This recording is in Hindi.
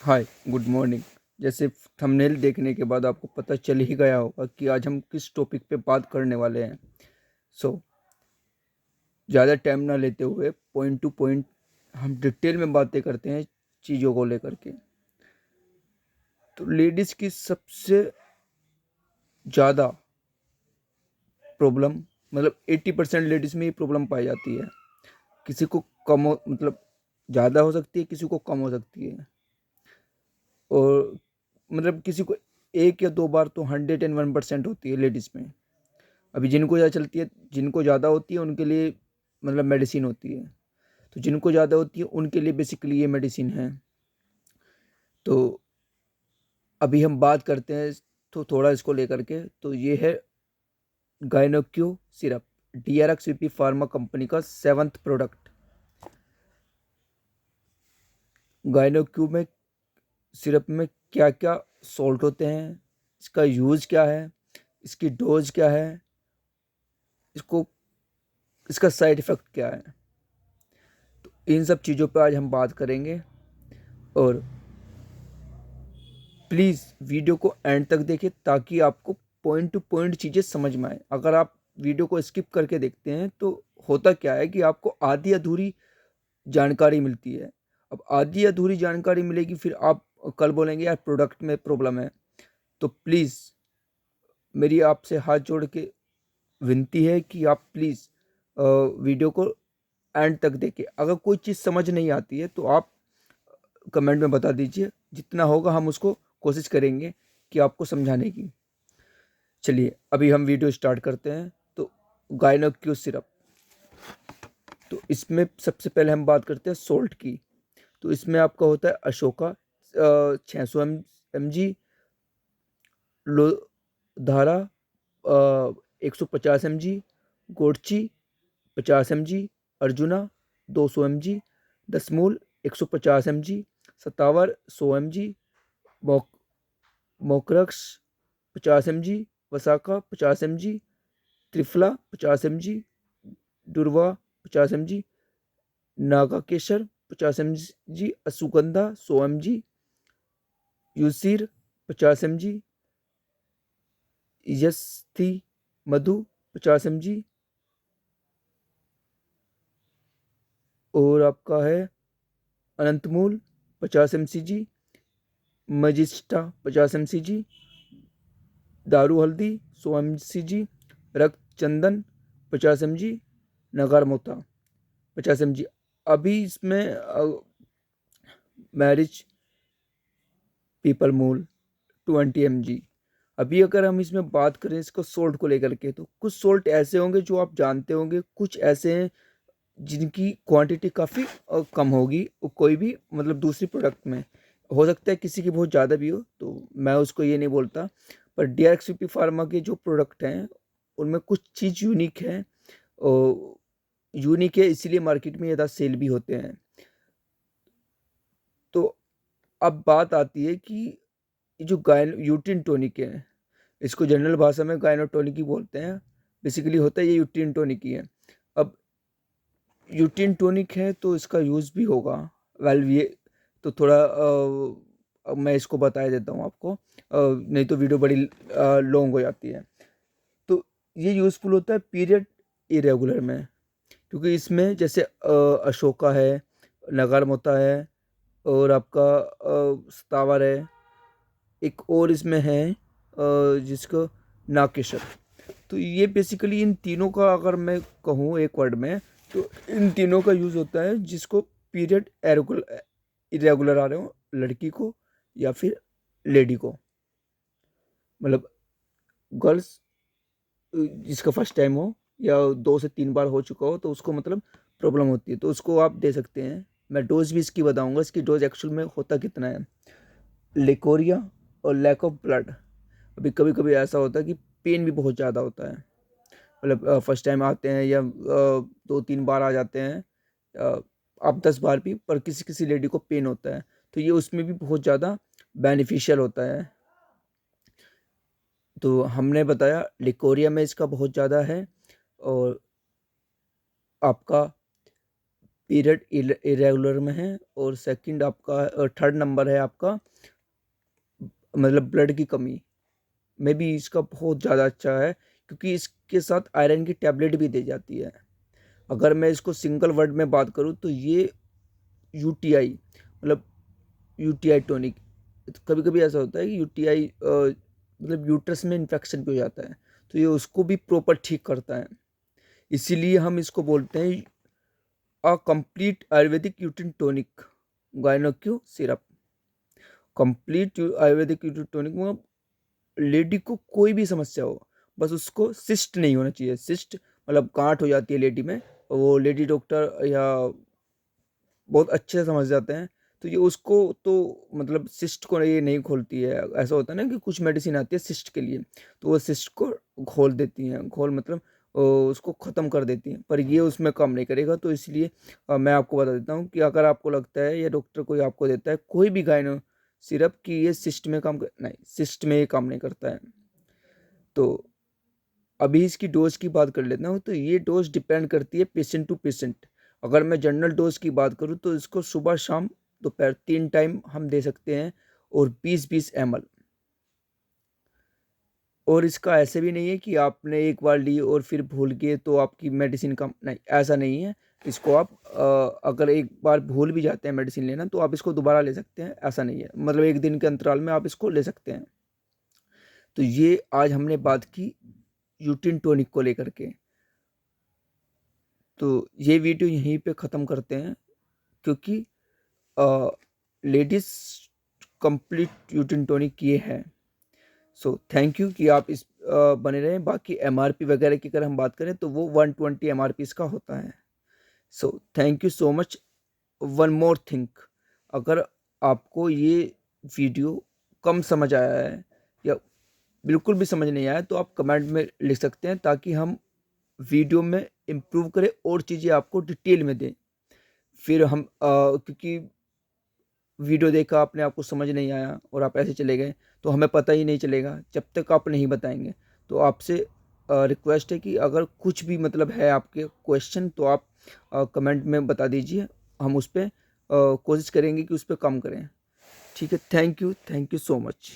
हाय, गुड मॉर्निंग। जैसे थंबनेल देखने के बाद आपको पता चल ही गया होगा कि आज हम किस टॉपिक पे बात करने वाले हैं। सो ज़्यादा टाइम ना लेते हुए पॉइंट टू पॉइंट हम डिटेल में बातें करते हैं चीज़ों को लेकर के। तो लेडीज़ की सबसे ज़्यादा प्रॉब्लम, मतलब 80% लेडीज़ में ही प्रॉब्लम पाई जाती है। किसी को कम हो, मतलब ज़्यादा हो सकती है, किसी को कम हो सकती है। और मतलब किसी को एक या दो बार तो 101% होती है लेडीज़ में। अभी जिनको ज़्यादा चलती है, जिनको ज़्यादा होती है उनके लिए मतलब मेडिसिन होती है। तो जिनको ज़्यादा होती है उनके लिए बेसिकली ये मेडिसिन है। तो अभी हम बात करते हैं तो थोड़ा इसको लेकर के। तो ये है गायनोक्यू सिरप, DRXVP फार्मा कंपनी का 7th प्रोडक्ट। गायनोक्यू में सिरप में क्या क्या सॉल्ट होते हैं, इसका यूज़ क्या है, इसकी डोज क्या है, इसको इसका साइड इफ़ेक्ट क्या है, इन सब चीज़ों पर आज हम बात करेंगे। और प्लीज़ वीडियो को एंड तक देखें ताकि आपको पॉइंट टू पॉइंट चीज़ें समझ में आए। अगर आप वीडियो को स्किप करके देखते हैं तो होता क्या है कि आपको आधी अधूरी जानकारी मिलती है। अब आधी अधूरी जानकारी मिलेगी, फिर आप कल बोलेंगे यार प्रोडक्ट में प्रॉब्लम है। तो प्लीज़ मेरी आपसे हाथ जोड़ के विनती है कि आप प्लीज़ वीडियो को एंड तक देखें। अगर कोई चीज़ समझ नहीं आती है तो आप कमेंट में बता दीजिए, जितना होगा हम उसको कोशिश करेंगे कि आपको समझाने की। चलिए अभी हम वीडियो स्टार्ट करते हैं। तो गायनोक्यू सिरप, तो इसमें सबसे पहले हम बात करते हैं सोल्ट की। तो इसमें आपका होता है Ashoka 600 mg, लोधारा 150 mg, गोडची 50 mg, arjuna 200 mg, दसमूल 150 mg, सतावर 100 mg, मोकरक्स 50 mg, वसाका 50 mg, triphala 50 mg, दुर्वा 50 mg, नागा केसर 50 mg, अश्वगंधा 100 mg, यूसीर 50 mg, यस्थी मधु 50 mg, और आपका है अनंतमूल 50 mg, मजिस्टा 50 mg, दारू हल्दी 100 mg, रक्त चंदन 50 mg, नगार मोथा 50 mg। अभी इसमें मैरिज पीपल मूल 20 mg। अभी अगर हम इसमें बात करें इसको सोल्ट को लेकर के, तो कुछ सोल्ट ऐसे होंगे जो आप जानते होंगे, कुछ ऐसे हैं जिनकी क्वांटिटी काफ़ी कम होगी। कोई भी मतलब दूसरी प्रोडक्ट में हो सकता है किसी की बहुत ज़्यादा भी हो, तो मैं उसको ये नहीं बोलता। पर DRXVP फार्मा के जो प्रोडक्ट हैं उनमें कुछ चीज़ यूनिक है, और यूनिक है इसीलिए मार्केट में ज़्यादा सेल भी होते हैं। तो अब बात आती है कि ये जो गायन यूट्रिन टॉनिक है, इसको जनरल भाषा में गायनोटॉनिक ही बोलते हैं। बेसिकली होता है ये यूट्रिन टॉनिक ही है। अब यूट्रिन टॉनिक है तो इसका यूज़ भी होगा। वेल ये तो थोड़ा अब मैं इसको बता देता हूँ आपको, नहीं तो वीडियो बड़ी लॉन्ग हो जाती है। तो ये यूज़फुल होता है पीरियड इरेगुलर में, क्योंकि इसमें जैसे अशोका है, नगार मोता है, और आपका सतावर है, एक और इसमें है जिसको नाकेशर। तो ये बेसिकली इन तीनों का अगर मैं कहूँ एक वर्ड में, तो इन तीनों का यूज़ होता है जिसको पीरियड इरेगुलर आ रहे हो, लड़की को या फिर लेडी को, मतलब गर्ल्स जिसका फर्स्ट टाइम हो या 2 से 3 बार हो चुका हो, तो उसको मतलब प्रॉब्लम होती है, तो उसको आप दे सकते हैं। मैं डोज भी इसकी बताऊंगा, इसकी डोज एक्चुअल में होता कितना है। लिकोरिया और लैक ऑफ ब्लड। अभी कभी कभी ऐसा होता है कि पेन भी बहुत ज़्यादा होता है, मतलब फर्स्ट टाइम आते हैं या 2-3 बार आ जाते हैं, अ, आप 10 बार भी, पर किसी किसी लेडी को पेन होता है, तो ये उसमें भी बहुत ज़्यादा बेनिफिशियल होता है। तो हमने बताया लिकोरिया में इसका बहुत ज़्यादा है, और आपका पीरियड इरेगुलर में है, और सेकंड आपका थर्ड नंबर है आपका मतलब ब्लड की कमी में भी इसका बहुत ज़्यादा अच्छा है, क्योंकि इसके साथ आयरन की टैबलेट भी दी जाती है। अगर मैं इसको सिंगल वर्ड में बात करूँ तो ये यूटीआई मतलब यूटीआई टॉनिक। कभी कभी ऐसा होता है कि यूटीआई मतलब यूट्रस में इन्फेक्शन भी हो जाता है, तो ये उसको भी प्रॉपर ठीक करता है। इसीलिए हम इसको बोलते हैं a complete Ayurvedic uterine tonic गायनोक्यू syrup. Complete Ayurvedic uterine tonic में लेडी को कोई भी समस्या हो, बस उसको सिस्ट नहीं होना चाहिए। सिस्ट मतलब गांठ हो जाती है लेडी में, वो लेडी डॉक्टर या बहुत अच्छे से समझ जाते हैं, तो ये उसको तो मतलब सिस्ट को ये नहीं खोलती है। ऐसा होता है ना कि कुछ मेडिसिन आती है सिस्ट के लिए, तो वो सिस्ट को खोल देती हैं। खोल मतलब उसको ख़त्म कर देती हैं, पर ये उसमें काम नहीं करेगा। तो इसलिए मैं आपको बता देता हूँ कि अगर आपको लगता है या डॉक्टर कोई आपको देता है कोई भी गायनो सिरप कि ये सिस्ट में काम कर, नहीं, सिस्ट में ये काम नहीं करता है। तो अभी इसकी डोज की बात कर लेता हूँ। तो ये डोज डिपेंड करती है पेशेंट टू पेशेंट। अगर मैं जनरल डोज की बात करूँ तो इसको सुबह शाम दोपहर 3 टाइम हम दे सकते हैं, और 20-20 ml। और इसका ऐसे भी नहीं है कि आपने एक बार ली और फिर भूल गए तो आपकी मेडिसिन कम, नहीं, ऐसा नहीं है। इसको आप अगर एक बार भूल भी जाते हैं मेडिसिन लेना तो आप इसको दोबारा ले सकते हैं, ऐसा नहीं है। मतलब एक दिन के अंतराल में आप इसको ले सकते हैं। तो ये आज हमने बात की यूटिन टॉनिक को लेकर के। तो ये वीडियो यहीं पे ख़त्म करते हैं, क्योंकि लेडीज़ कंप्लीट यूटिन टॉनिक ये है। सो थैंक यू कि आप इस बने रहें। बाकी एमआरपी वगैरह की अगर हम बात करें तो वो 120 एमआरपी इसका होता है। So thank you so much. One more thing, अगर आपको ये वीडियो कम समझ आया है या बिल्कुल भी समझ नहीं आया तो आप कमेंट में लिख सकते हैं, ताकि हम वीडियो में इम्प्रूव करें और चीज़ें आपको डिटेल में दें। फिर हम क्योंकि वीडियो देखा आपने, आपको समझ नहीं आया और आप ऐसे चले गए तो हमें पता ही नहीं चलेगा जब तक आप नहीं बताएंगे। तो आपसे रिक्वेस्ट है कि अगर कुछ भी मतलब है आपके क्वेश्चन तो आप कमेंट में बता दीजिए, हम उस पर कोशिश करेंगे कि उस पर काम करें। ठीक है, थैंक यू सो मच।